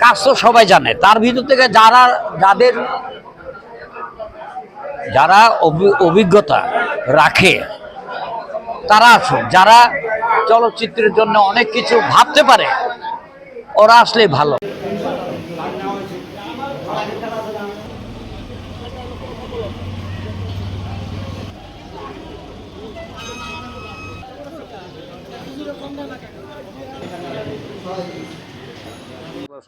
কাজ তো সবাই জানে, তার ভিতর থেকে যারা অভিজ্ঞতা রাখে তারা আসুন, যারা চলচ্চিত্রের জন্য অনেক কিছু ভাবতে পারে ওরা আসলে ভালো।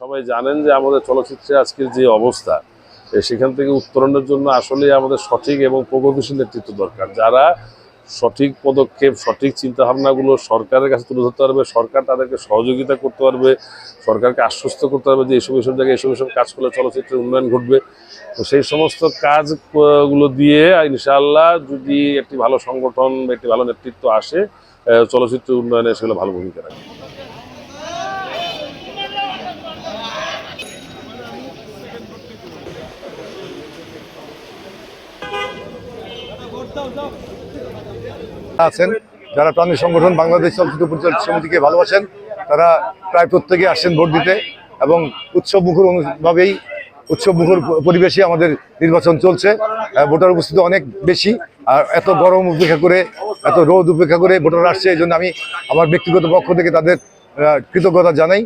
সবাই জানেন যে আমাদের চলচ্চিত্রে আজকের যে অবস্থা, সেখান থেকে উত্তরণের জন্য আসলে আমাদের সঠিক এবং প্রগতিশীল নেতৃত্ব দরকার, যারা সঠিক পদক্ষেপ, সঠিক চিন্তাভাবনাগুলো সরকারের কাছে তুলে ধরতে পারবে, সরকার তাদেরকে সহযোগিতা করতে পারবে, সরকারকে আশ্বস্ত করতে পারবে যে এইসব জায়গায় এইসব কাজ করলে চলচ্চিত্রের উন্নয়ন ঘটবে। তো সেই সমস্ত কাজগুলো দিয়ে ইনশাআল্লাহ যদি একটি ভালো সংগঠন বা একটি ভালো নেতৃত্ব আসে, চলচ্চিত্র উন্নয়নে সেগুলো ভালো ভূমিকা রাখে। আছেন যারা প্রাণী সংগঠন বাংলাদেশ চলচ্চিত্র পরিচালক সমিতিকে ভালোবাসেন, তারা প্রায় প্রত্যেকে আসছেন ভোট দিতে এবং উৎসব মুখর পরিবেশে আমাদের নির্বাচন চলছে। ভোটার উপস্থিতি অনেক বেশি, আর এত গরম উপেক্ষা করে, এত রোদ উপেক্ষা করে ভোটার আসছে, এই জন্য আমি আমার ব্যক্তিগত পক্ষ থেকে তাদের কৃতজ্ঞতা জানাই।